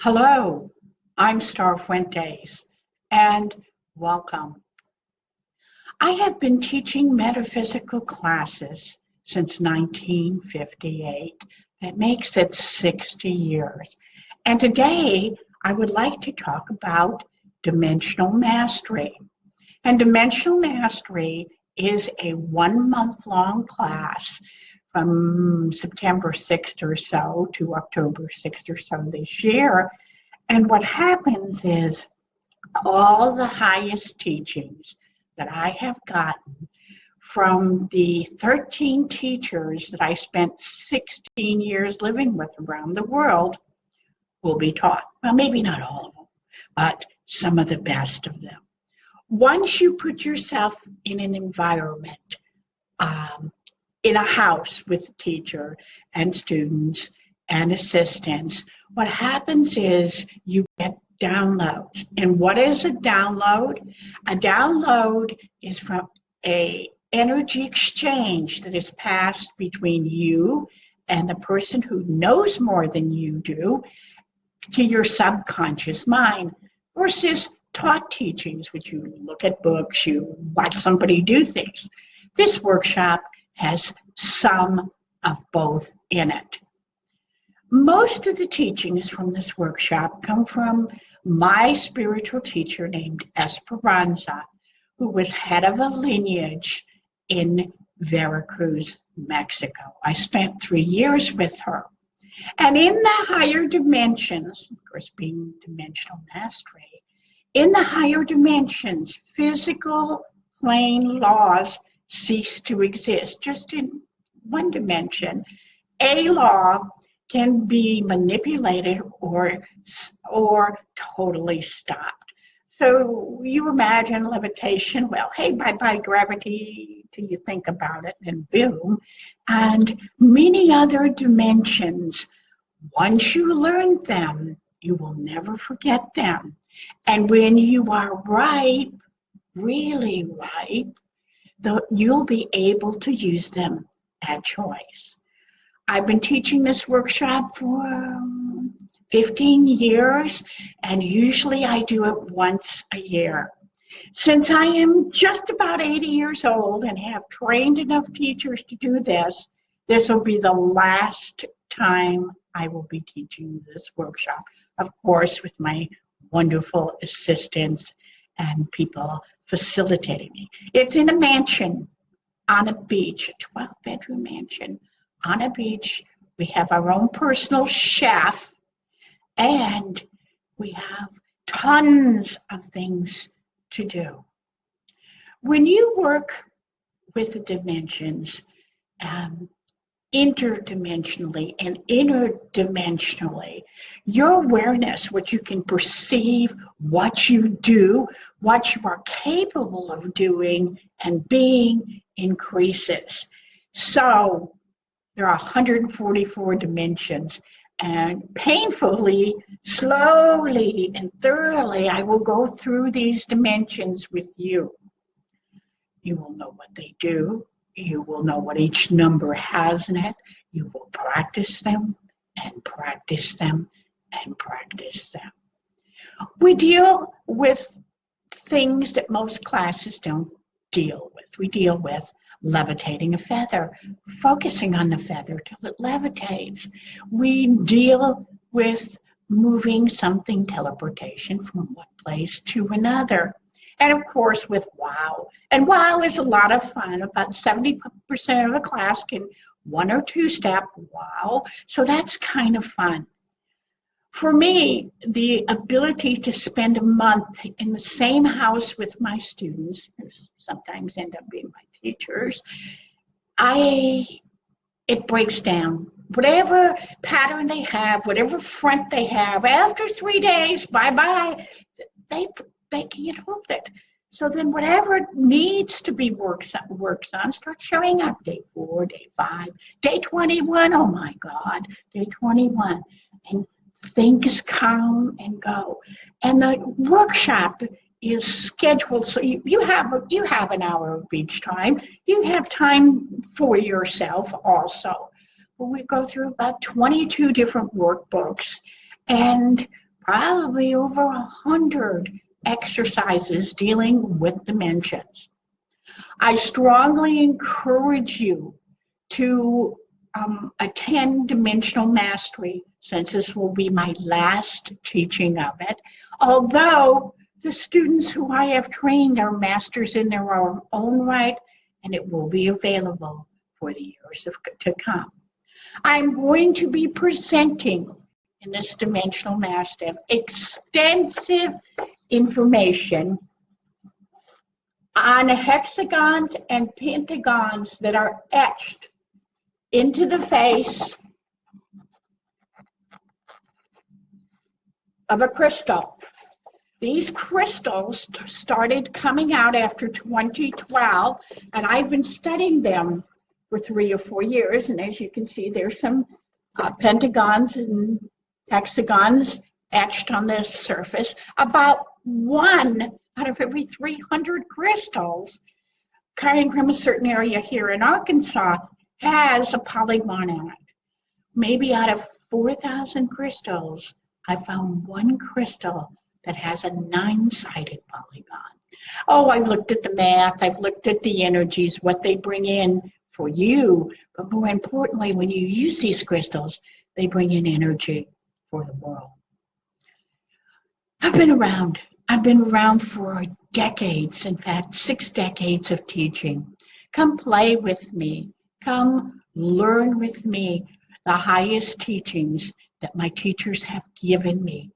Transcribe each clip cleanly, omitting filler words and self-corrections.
Hello, I'm Starr Fuentes, and welcome. I have been teaching metaphysical classes since 1958. That makes it 60 years. And today, I would like to talk about dimensional mastery. And dimensional mastery is a 1 month long class from September 6th or so to October 6th or so this year. And what happens is all the highest teachings that I have gotten from the 13 teachers that I spent 16 years living with around the world will be taught. Well, maybe not all of them, but some of the best of them. Once you put yourself in an environment, in a house with a teacher and students and assistants, what happens is you get downloads. And what is a download? A download is from a energy exchange that is passed between you and the person who knows more than you do to your subconscious mind versus taught teachings, which you look at books, you watch somebody do things. This workshop has some of both in it. Most of the teachings from this workshop come from my spiritual teacher named Esperanza, who was head of a lineage in Veracruz, Mexico. I spent 3 years with her. And in the higher dimensions, of course being dimensional mastery, in the higher dimensions, physical plane laws cease to exist. Just in one dimension, a law can be manipulated or totally stopped. So you imagine levitation, well, hey, bye-bye gravity till you think about it, and boom. And many other dimensions, once you learn them, you will never forget them. And when you are ripe, really ripe, you'll be able to use them at choice. I've been teaching this workshop for 15 years, and usually I do it once a year. Since I am just about 80 years old and have trained enough teachers to do this, this will be the last time I will be teaching this workshop, of course, with my wonderful assistants and people facilitating me. It's in a mansion on a beach, a 12-bedroom mansion on a beach. We have our own personal chef, and we have tons of things to do. When you work with the dimensions, interdimensionally and interdimensionally, your awareness, what you can perceive, what you do, what you are capable of doing and being increases. So there are 144 dimensions, and painfully, slowly, and thoroughly, I will go through these dimensions with you. You will know what they do. You will know what each number has in it. You will practice them and practice them and practice them. We deal with things that most classes don't deal with. We deal with levitating a feather, focusing on the feather till it levitates. We deal with moving something, teleportation from one place to another. And of course with WOW. And WOW is a lot of fun. About 70% of the class can 1 or 2 step WOW. So that's kind of fun. For me, the ability to spend a month in the same house with my students, who sometimes end up being my teachers, it breaks down. Whatever pattern they have, whatever front they have, after 3 days, bye-bye, they can't hold it. So then whatever needs to be worked on starts showing up. Day 4, day 5, day 21, oh my God, day 21. And things come and go. And the workshop is scheduled so you have an hour of beach time. You have time for yourself also. But we go through about 22 different workbooks, and probably over 100 exercises dealing with dimensions. I strongly encourage you to attend Dimensional Mastery, since this will be my last teaching of it. Although the students who I have trained are masters in their own right, and it will be available for the years to come. I'm going to be presenting in this Dimensional Mastery extensive information on hexagons and pentagons that are etched into the face of a crystal. These crystals started coming out after 2012, and I've been studying them for 3 or 4 years. And as you can see, there's some pentagons and hexagons etched on this surface. About 1 out of every 300 crystals coming from a certain area here in Arkansas has a polygon in it. Maybe out of 4,000 crystals, I found 1 crystal that has a 9-sided polygon. Oh, I've looked at the math, I've looked at the energies, what they bring in for you, but more importantly, when you use these crystals, they bring in energy for the world. I've been around for decades, in fact, 6 decades of teaching. Come play with me. Come learn with me the highest teachings that my teachers have given me.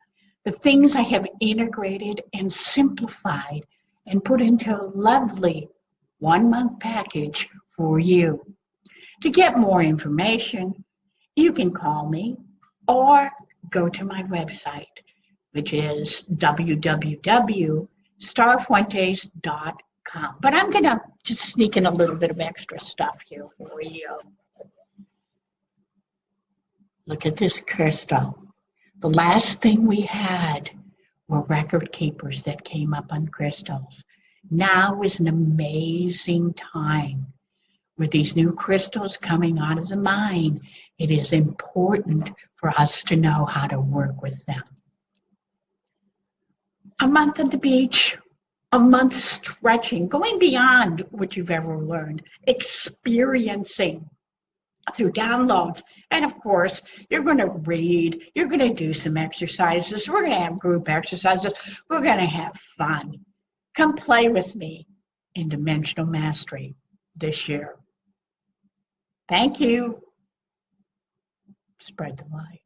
The things I have integrated and simplified and put into a lovely 1-month package for you. To get more information, you can call me or go to my website, which is www.starfuentes.com. But I'm going to just sneak in a little bit of extra stuff here for you. Look at this crystal. The last thing we had were record keepers that came up on crystals. Now is an amazing time. With these new crystals coming out of the mine, it is important for us to know how to work with them. A month at the beach, a month stretching, going beyond what you've ever learned, experiencing through downloads. And of course, you're going to read, you're going to do some exercises, we're going to have group exercises, we're going to have fun. Come play with me in Dimensional Mastery this year. Thank you. Spread the light.